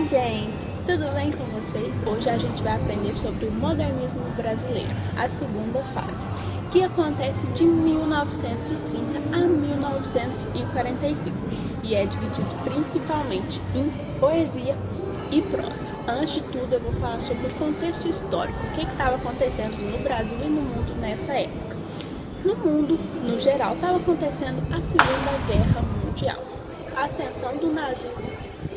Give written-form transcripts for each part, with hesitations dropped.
gente! Tudo bem com vocês? Hoje a gente vai aprender sobre o modernismo brasileiro, a segunda fase, que acontece de 1930 a 1945 e é dividido principalmente em poesia e prosa. Antes de tudo, eu vou falar sobre o contexto histórico, o que estava acontecendo no Brasil e no mundo nessa época. No mundo, no geral, estava acontecendo a Segunda Guerra Mundial, a ascensão do nazismo,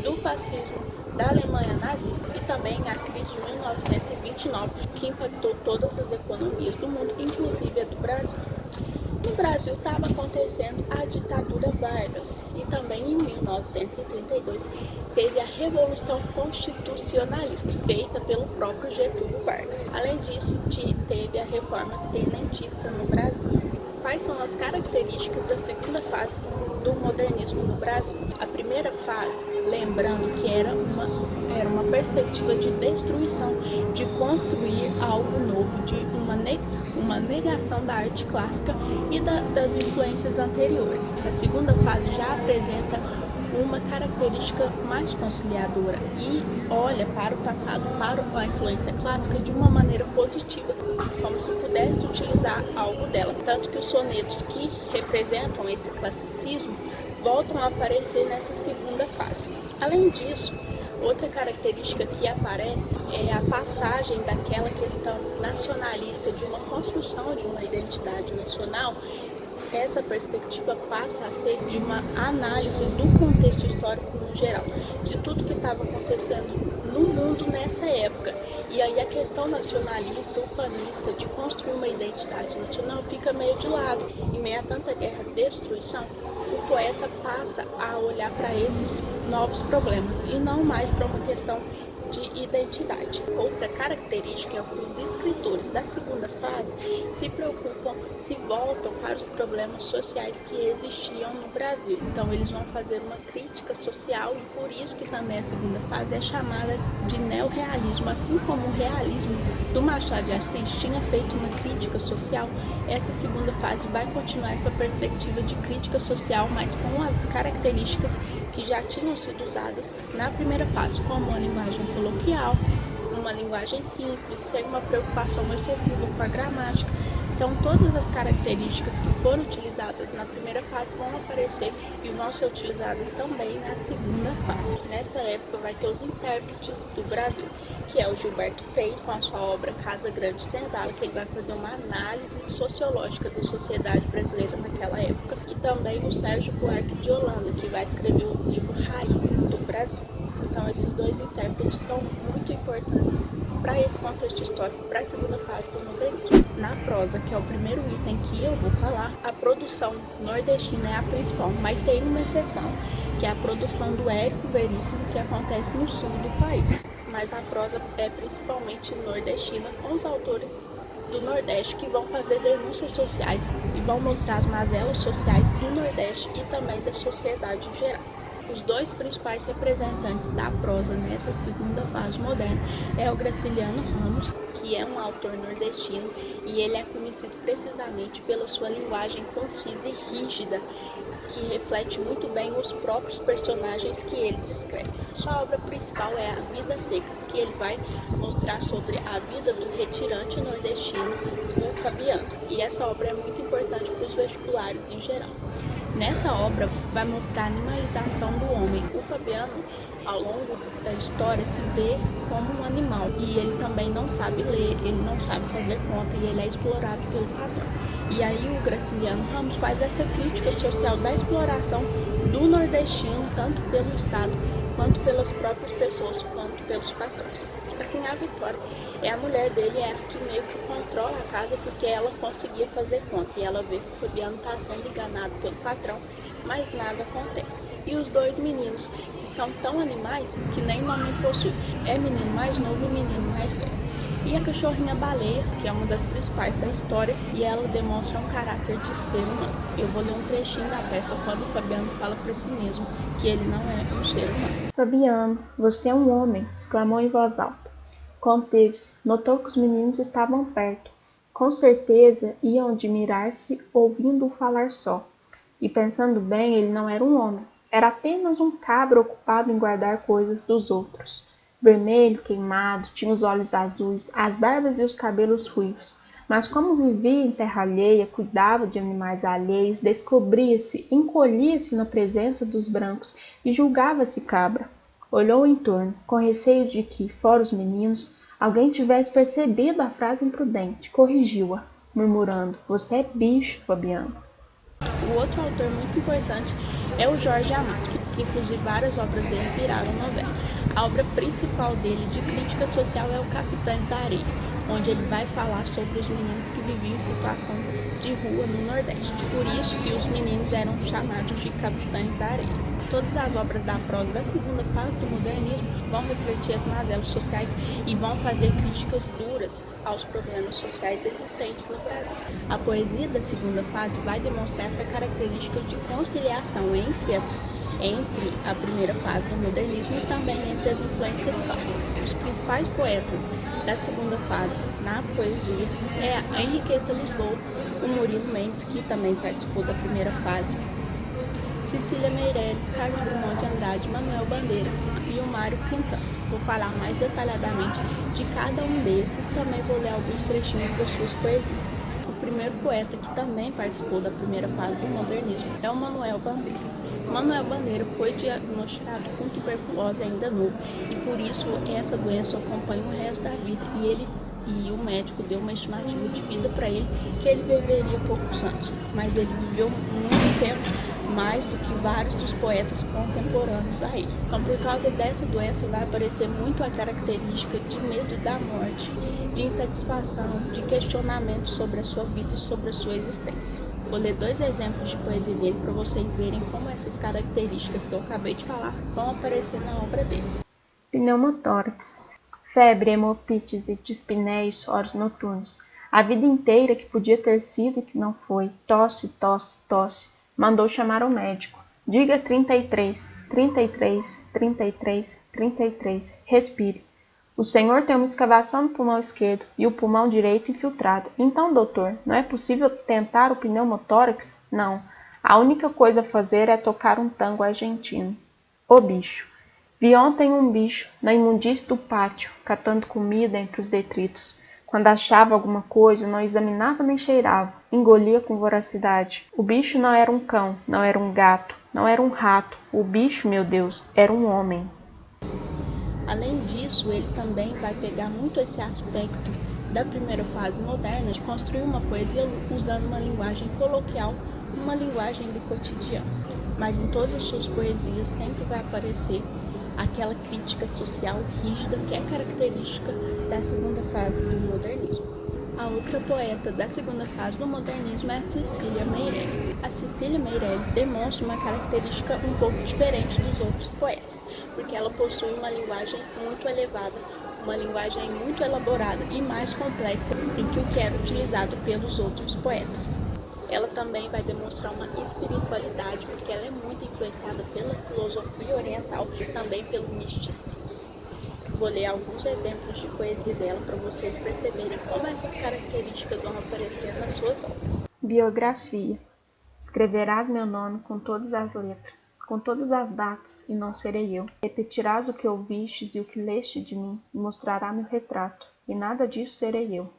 do fascismo, da Alemanha nazista e também a crise de 1929, que impactou todas as economias do mundo, inclusive a do Brasil. No Brasil estava acontecendo a ditadura Vargas e também em 1932 teve a Revolução Constitucionalista, feita pelo próprio Getúlio Vargas. Além disso, teve a reforma tenentista no Brasil. Quais são as características da segunda fase do modernismo no Brasil? A primeira fase, lembrando que era uma perspectiva de destruição, de construir algo novo, de uma negação da arte clássica e das influências anteriores. A segunda fase já apresenta uma característica mais conciliadora e olha para o passado, para a influência clássica de uma maneira positiva, como se pudesse utilizar algo dela. Tanto que os sonetos que representam esse classicismo voltam a aparecer nessa segunda fase. Além disso, outra característica que aparece é a passagem daquela questão nacionalista, de uma construção de uma identidade nacional. Essa perspectiva passa a ser de uma análise do contexto histórico no geral, de tudo que estava acontecendo no mundo nessa época. E aí a questão nacionalista, ufanista, de construir uma identidade nacional fica meio de lado. Em meio a tanta guerra e destruição, o poeta passa a olhar para esses novos problemas e não mais para uma questão de identidade. Outra característica é que os escritores da segunda fase se preocupam, se voltam para os problemas sociais que existiam no Brasil. Então eles vão fazer uma crítica social e por isso que também a segunda fase é chamada de neorrealismo. Assim como o realismo do Machado de Assis tinha feito uma crítica social, essa segunda fase vai continuar essa perspectiva de crítica social, mas com as características que já tinham sido usadas na primeira fase, como a linguagem coloquial, uma linguagem simples, sem uma preocupação excessiva com a gramática. Então, todas as características que foram utilizadas na primeira fase vão aparecer e vão ser utilizadas também na segunda fase. Nessa época vai ter os intérpretes do Brasil, que é o Gilberto Freire, com a sua obra Casa Grande Senzala, que ele vai fazer uma análise sociológica da sociedade brasileira naquela época, e também o Sérgio Buarque de Holanda, que vai escrever o livro Raízes do Brasil. Então, esses dois intérpretes são muito importantes para esse contexto histórico, para a segunda fase do modernismo. Na prosa, que é o primeiro item que eu vou falar, a produção nordestina é a principal, mas tem uma exceção, que é a produção do Érico Veríssimo, que acontece no sul do país. Mas a prosa é principalmente nordestina, com os autores do Nordeste que vão fazer denúncias sociais e vão mostrar as mazelas sociais do Nordeste e também da sociedade em geral. Os dois principais representantes da prosa nessa segunda fase moderna é o Graciliano Ramos, que é um autor nordestino, e ele é conhecido precisamente pela sua linguagem concisa e rígida, que reflete muito bem os próprios personagens que ele descreve. Sua obra principal é A Vidas Secas, que ele vai mostrar sobre a vida do retirante nordestino, o Fabiano. E essa obra é muito importante para os vestibulares em geral. Nessa obra vai mostrar a animalização do homem. O Fabiano, ao longo da história, se vê como um animal e ele também não sabe ler, ele não sabe fazer conta e ele é explorado pelo patrão. E aí o Graciliano Ramos faz essa crítica social da exploração do nordestino, tanto pelo Estado, quanto pelas próprias pessoas, quanto pelos patrões. Assim, a Vitória a mulher dele, é a que meio que controla a casa porque ela conseguia fazer conta. E ela vê que o Fabiano está sendo enganado pelo patrão, mas nada acontece. E os dois meninos, que são tão animais que nem nome possuem. É menino mais novo e menino mais velho. E a cachorrinha baleia, que é uma das principais da história, e ela demonstra um caráter de ser humano. Eu vou ler um trechinho da peça quando o Fabiano fala para si mesmo que ele não é um ser humano. Fabiano, você é um homem, exclamou em voz alta. Conteve-se, notou que os meninos estavam perto. Com certeza iam admirar-se ouvindo-o falar só. E pensando bem, ele não era um homem. Era apenas um cabra ocupado em guardar coisas dos outros. Vermelho, queimado, tinha os olhos azuis, as barbas e os cabelos ruivos. Mas como vivia em terra alheia, cuidava de animais alheios, descobria-se, encolhia-se na presença dos brancos e julgava-se cabra. Olhou em torno, com receio de que, fora os meninos, alguém tivesse percebido a frase imprudente. Corrigiu-a, murmurando: "Você é bicho, Fabiano." O outro autor muito importante é o Jorge Amado, que inclusive várias obras dele viraram novela. A obra principal dele de crítica social é o Capitães da Areia, onde ele vai falar sobre os meninos que viviam em situação de rua no Nordeste. Por isso que os meninos eram chamados de Capitães da Areia. Todas as obras da prosa da segunda fase do modernismo vão refletir as mazelas sociais e vão fazer críticas duras aos problemas sociais existentes no Brasil. A poesia da segunda fase vai demonstrar essa característica de conciliação entre a primeira fase do modernismo e também entre as influências clássicas. Os principais poetas da segunda fase na poesia é a Henriqueta Lisboa, o Murilo Mendes, que também participou da primeira fase, Cecília Meirelles, Carlos Drummond de Andrade, Manuel Bandeira e o Mário Quintana. Vou falar mais detalhadamente de cada um desses, também vou ler alguns trechinhos das suas poesias. O primeiro poeta que também participou da primeira fase do modernismo é o Manuel Bandeira. Manuel Bandeira foi diagnosticado com tuberculose ainda novo e por isso essa doença acompanha o resto da vida e o médico deu uma estimativa de vida para ele que ele viveria poucos anos, mas ele viveu muito tempo, mais do que vários dos poetas contemporâneos a ele. Então, por causa dessa doença, vai aparecer muito a característica de medo da morte, de insatisfação, de questionamento sobre a sua vida e sobre a sua existência. Vou ler 2 exemplos de poesia dele para vocês verem como essas características que eu acabei de falar vão aparecer na obra dele. Pneumotórax. Febre, hemoptise, dispneia e soros noturnos. A vida inteira que podia ter sido e que não foi. Tosse, tosse, tosse. Mandou chamar o médico. Diga 33, 33, 33, 33. Respire. O senhor tem uma escavação no pulmão esquerdo e o pulmão direito infiltrado. Então, doutor, não é possível tentar o pneumotórax? Não. A única coisa a fazer é tocar um tango argentino. O bicho. Vi ontem um bicho na imundície do pátio, catando comida entre os detritos. Quando achava alguma coisa, não examinava nem cheirava, engolia com voracidade. O bicho não era um cão, não era um gato, não era um rato. O bicho, meu Deus, era um homem. Além disso, ele também vai pegar muito esse aspecto da primeira fase moderna de construir uma poesia usando uma linguagem coloquial, uma linguagem do cotidiano. Mas em todas as suas poesias sempre vai aparecer aquela crítica social rígida que é característica da segunda fase do modernismo. A outra poeta da segunda fase do modernismo é a Cecília Meirelles. A Cecília Meirelles demonstra uma característica um pouco diferente dos outros poetas, porque ela possui uma linguagem muito elevada, uma linguagem muito elaborada e mais complexa do que o que era utilizado pelos outros poetas. Ela também vai demonstrar uma espiritualidade, porque ela é muito influenciada pela filosofia oriental e também pelo misticismo. Vou ler alguns exemplos de poesia dela para vocês perceberem como essas características vão aparecer nas suas obras. Biografia. Escreverás meu nome com todas as letras, com todas as datas, e não serei eu. Repetirás o que ouvistes e o que leste de mim, e mostrará meu retrato, e nada disso serei eu.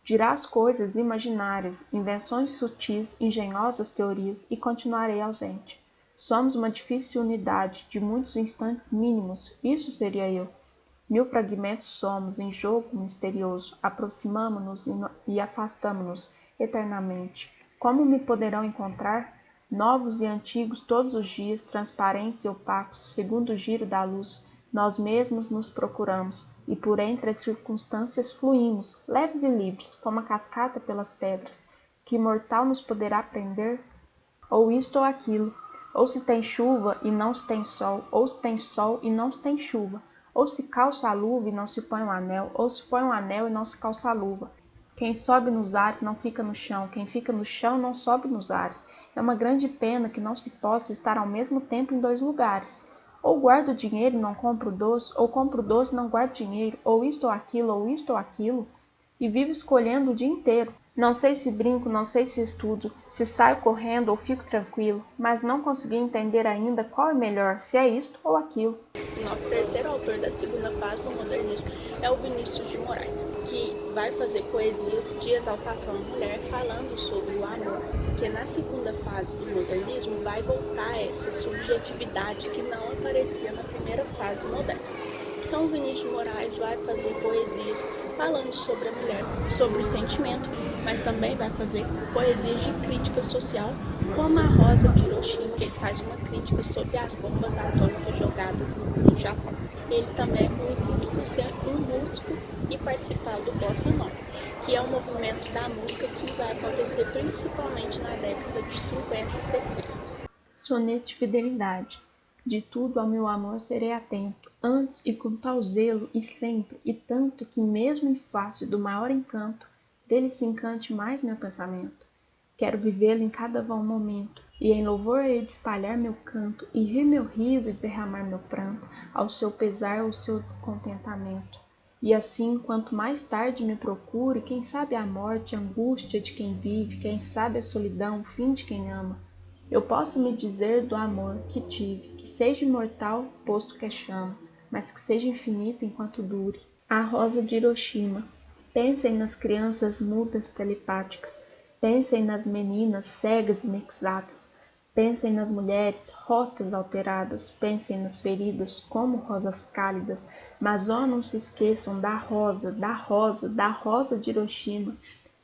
Dirás coisas imaginárias, invenções sutis, engenhosas teorias, e continuarei ausente. Somos uma difícil unidade, de muitos instantes mínimos, isso seria eu. 1000 fragmentos somos, em jogo misterioso, aproximamo-nos e afastamo-nos eternamente. Como me poderão encontrar? Novos e antigos todos os dias, transparentes e opacos, segundo o giro da luz, nós mesmos nos procuramos, e por entre as circunstâncias fluímos, leves e livres, como a cascata pelas pedras. Que mortal nos poderá prender? Ou isto ou aquilo, ou se tem chuva e não se tem sol, ou se tem sol e não se tem chuva, ou se calça a luva e não se põe um anel, ou se põe um anel e não se calça a luva. Quem sobe nos ares não fica no chão, quem fica no chão não sobe nos ares. É uma grande pena que não se possa estar ao mesmo tempo em 2 lugares. Ou guardo o dinheiro e não compro o doce, ou compro o doce e não guardo dinheiro, ou isto ou aquilo, e vivo escolhendo o dia inteiro. Não sei se brinco, não sei se estudo, se saio correndo ou fico tranquilo, mas não consegui entender ainda qual é melhor, se é isto ou aquilo. O nosso terceiro autor da segunda fase do modernismo é o Vinícius de Moraes, que vai fazer poesias de exaltação à mulher falando sobre o amor, porque na segunda fase do modernismo vai voltar essa subjetividade que não aparecia na primeira fase moderna. Então, o Vinícius de Moraes vai fazer poesias falando sobre a mulher, sobre o sentimento, mas também vai fazer poesias de crítica social, como a Rosa de Hiroshima, que ele faz uma crítica sobre as bombas atômicas jogadas no Japão. Ele também é conhecido por ser um músico e participar do Bossa Nova, que é um movimento da música que vai acontecer principalmente na década de 50 e 60. Soneto de fidelidade. De tudo ao meu amor serei atento, antes e com tal zelo e sempre, e tanto que mesmo em face do maior encanto, dele se encante mais meu pensamento. Quero vivê-lo em cada vão momento, e em louvor hei de espalhar meu canto, e rir meu riso e derramar meu pranto, ao seu pesar ou seu contentamento. E assim, quanto mais tarde me procure, quem sabe a morte, a angústia de quem vive, quem sabe a solidão, o fim de quem ama, eu posso me dizer do amor que tive, que seja imortal, posto que é chama, mas que seja infinito enquanto dure. A Rosa de Hiroshima. Pensem nas crianças mudas telepáticas, pensem nas meninas cegas e inexatas, pensem nas mulheres rotas alteradas, pensem nas feridas como rosas cálidas, mas não se esqueçam da rosa, da rosa, da Rosa de Hiroshima,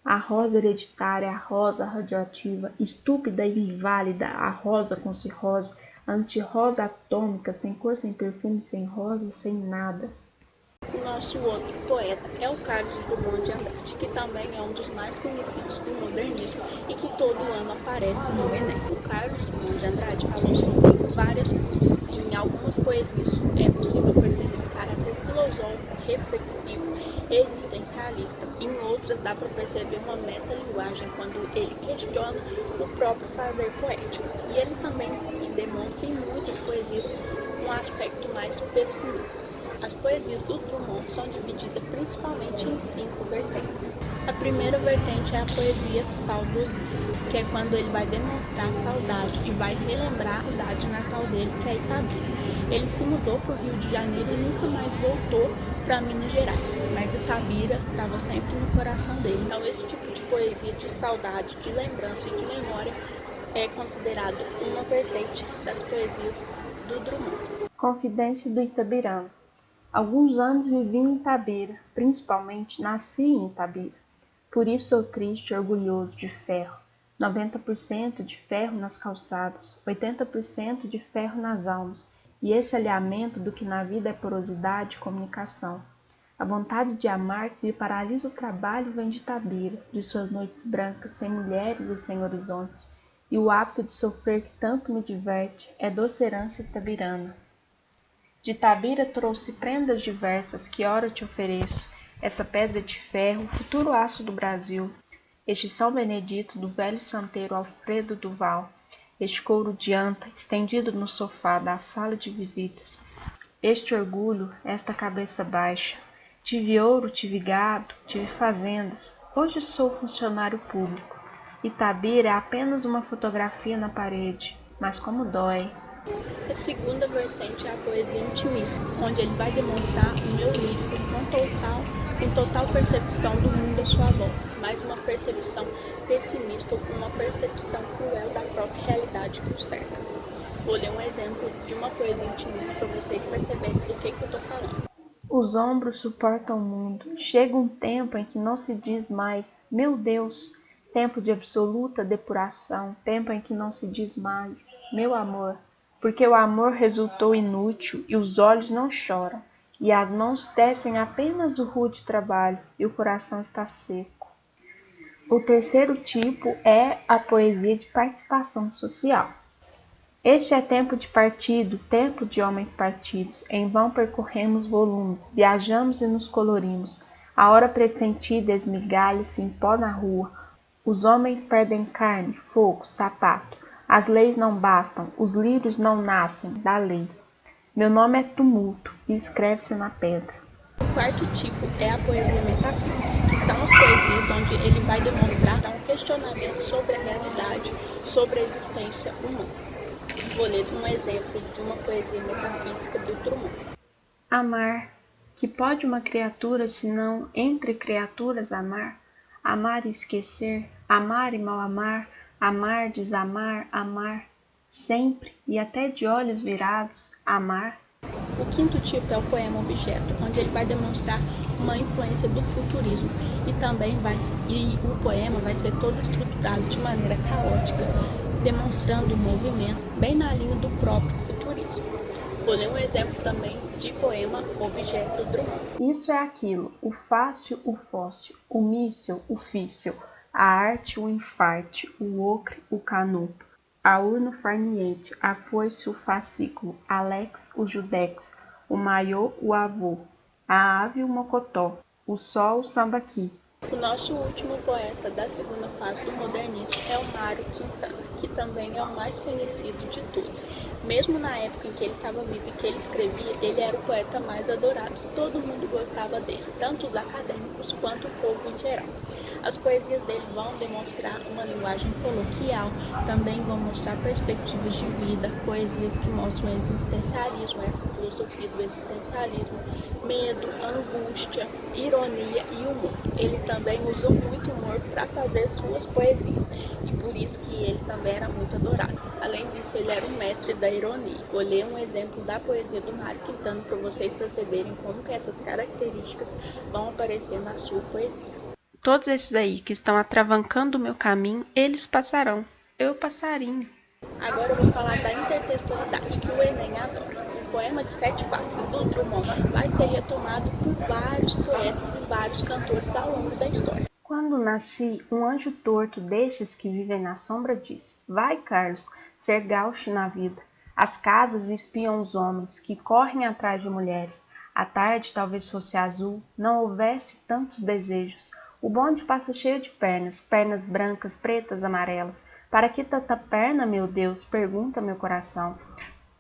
a rosa hereditária, a rosa radioativa, estúpida e inválida, a rosa com cirrose, a antirrosa atômica, sem cor, sem perfume, sem rosa, sem nada. O nosso outro poeta é o Carlos Drummond de Andrade, que também é um dos mais conhecidos do modernismo e que todo ano aparece no Enem. O Carlos Drummond de Andrade falou sobre várias coisas e em algumas poesias é possível perceber um caráter filosófico, reflexivo, existencialista. Em outras dá para perceber uma metalinguagem quando ele questiona o próprio fazer poético. E ele também demonstra em muitas poesias um aspecto mais pessimista. As poesias do Drummond são divididas principalmente em 5 vertentes. A primeira vertente é a poesia saudosista, que é quando ele vai demonstrar saudade e vai relembrar a cidade natal dele, que é Itabira. Ele se mudou para o Rio de Janeiro e nunca mais voltou para Minas Gerais, mas Itabira estava sempre no coração dele. Então, esse tipo de poesia de saudade, de lembrança e de memória é considerado uma vertente das poesias do Drummond. Confidência do Itabirano. Alguns anos vivi em Itabira, principalmente nasci em Itabira. Por isso sou triste e orgulhoso de ferro. 90% de ferro nas calçadas, 80% de ferro nas almas, e esse alinhamento do que na vida é porosidade e comunicação. A vontade de amar que me paralisa o trabalho vem de Itabira, de suas noites brancas, sem mulheres e sem horizontes, e o hábito de sofrer que tanto me diverte é doce herança itabirana. De Itabira trouxe prendas diversas que ora te ofereço, essa pedra de ferro, o futuro aço do Brasil, este São Benedito do velho santeiro Alfredo Duval, este couro de anta estendido no sofá da sala de visitas, este orgulho, esta cabeça baixa. Tive ouro, tive gado, tive fazendas, hoje sou funcionário público. Itabira é apenas uma fotografia na parede, mas como dói. A segunda vertente é a poesia intimista, onde ele vai demonstrar o meu lírico com total percepção do mundo à sua volta, mas uma percepção pessimista ou uma percepção cruel da própria realidade que o cerca. Vou ler um exemplo de uma poesia intimista para vocês perceberem do que eu estou falando. Os ombros suportam o mundo. Chega um tempo em que não se diz mais, meu Deus, tempo de absoluta depuração, tempo em que não se diz mais, meu amor, porque o amor resultou inútil e os olhos não choram, e as mãos tecem apenas o rude trabalho e o coração está seco. O terceiro tipo é a poesia de participação social. Este é tempo de partido, tempo de homens partidos. Em vão percorremos volumes, viajamos e nos colorimos. A hora pressentida esmigalha-se em pó na rua. Os homens perdem carne, fogo, sapato. As leis não bastam, os lírios não nascem da lei. Meu nome é tumulto e escreve-se na pedra. O quarto tipo é a poesia metafísica, que são as poesias onde ele vai demonstrar um questionamento sobre a realidade, sobre a existência humana. Vou ler um exemplo de uma poesia metafísica do Drummond. Amar, que pode uma criatura senão entre criaturas amar? Amar e esquecer, amar e mal amar, amar, desamar, amar, sempre e até de olhos virados, amar. O quinto tipo é o poema objeto, onde ele vai demonstrar uma influência do futurismo e o poema vai ser todo estruturado de maneira caótica, demonstrando um movimento bem na linha do próprio futurismo. Vou ler um exemplo também de poema objeto do Drummond. Isso é aquilo, o fácil, o fóssil, o míssil, o físsil, a arte, o infarte, o ocre, o canuto, a urno farniente, a foice, o fascículo, Alex, o judex, o maiô, o avô, a ave, o mocotó, o sol, o sambaqui. O nosso último poeta da segunda fase do modernismo é o Mário Quintana, que também é o mais conhecido de todos. Mesmo na época em que ele estava vivo e que ele escrevia, ele era o poeta mais adorado. Todo mundo gostava dele, tanto os acadêmicos quanto o povo em geral. As poesias dele vão demonstrar uma linguagem coloquial, também vão mostrar perspectivas de vida, poesias que mostram o existencialismo, essa filosofia do existencialismo, medo, angústia, ironia e humor. Ele também usou muito humor para fazer suas poesias e por isso que ele também era muito adorado. Além disso, ele era um mestre da ironia. Vou ler um exemplo da poesia do Mário Quintana para vocês perceberem como que essas características vão aparecer na sua poesia. Todos esses aí que estão atravancando o meu caminho, eles passarão. Eu passarinho. Agora eu vou falar da intertextualidade, que o Enem adora. O poema de Sete Faces do Drummond vai ser retomado por vários poetas e vários cantores ao longo da história. Quando nasci, um anjo torto desses que vivem na sombra disse: vai, Carlos, ser gaucho na vida. As casas espiam os homens que correm atrás de mulheres. A tarde talvez fosse azul, não houvesse tantos desejos. O bonde passa cheio de pernas, pernas brancas, pretas, amarelas. Para que tanta perna, meu Deus? Pergunta meu coração.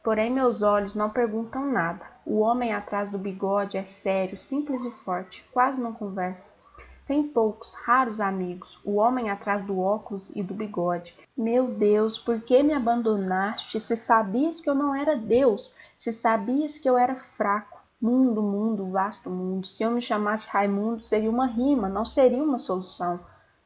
Porém meus olhos não perguntam nada. O homem atrás do bigode é sério, simples e forte, quase não conversa. Tem poucos, raros amigos, o homem atrás do óculos e do bigode. Meu Deus, por que me abandonaste? Se sabias que eu não era Deus, se sabias que eu era fraco. Mundo, mundo, vasto mundo, se eu me chamasse Raimundo, seria uma rima, não seria uma solução.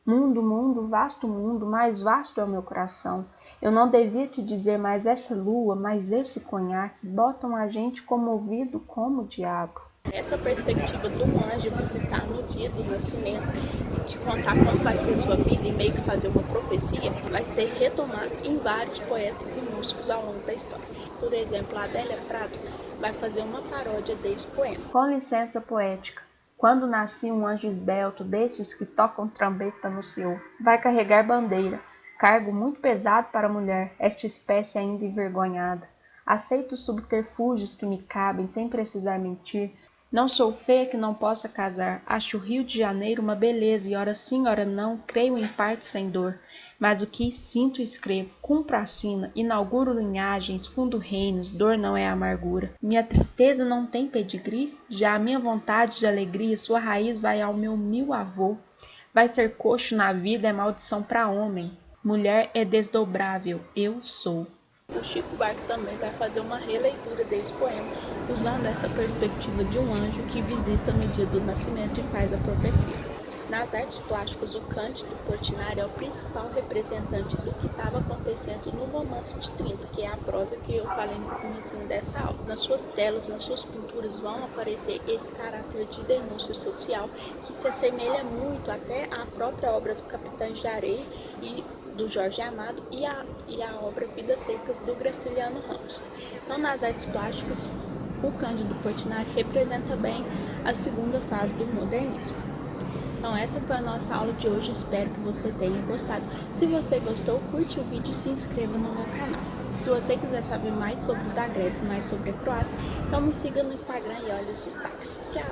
Mundo, mundo, vasto mundo, mais vasto é o meu coração. Eu não devia te dizer, mas essa lua, mas esse conhaque, botam a gente comovido como o diabo. Essa perspectiva do anjo visitar no dia do nascimento e te contar como vai ser sua vida e meio que fazer uma profecia, vai ser retomada em vários poetas e músicos ao longo da história. Por exemplo, a Adélia Prado vai fazer uma paródia desse poema. Com licença poética. Quando nasci um anjo esbelto desses que tocam trombeta no Sião, vai carregar bandeira, cargo muito pesado para a mulher, esta espécie ainda envergonhada. Aceito os subterfúgios que me cabem sem precisar mentir. Não sou feia que não possa casar, acho o Rio de Janeiro uma beleza e ora sim, ora não, creio em parte sem dor. Mas o que sinto e escrevo, cumpro a sina, inauguro linhagens, fundo reinos, dor não é amargura. Minha tristeza não tem pedigree, já a minha vontade de alegria, sua raiz vai ao meu mil avô. Vai ser coxo na vida é maldição para homem, mulher é desdobrável, eu sou. O Chico Buarque também vai fazer uma releitura desse poema, usando essa perspectiva de um anjo que visita no dia do nascimento e faz a profecia. Nas artes plásticas, o Cândido Portinari é o principal representante do que estava acontecendo no Romance de 30, que é a prosa que eu falei no começo dessa aula. Nas suas telas, nas suas pinturas, vão aparecer esse caráter de denúncia social que se assemelha muito até à própria obra do Capitães de Areia e do Jorge Amado e a obra Vidas Secas do Graciliano Ramos. Então, nas artes plásticas, o Cândido Portinari representa bem a segunda fase do modernismo. Então, essa foi a nossa aula de hoje, espero que você tenha gostado. Se você gostou, curte o vídeo e se inscreva no meu canal. Se você quiser saber mais sobre o Zagreb, mais sobre a Croácia, então me siga no Instagram e olhe os destaques. Tchau!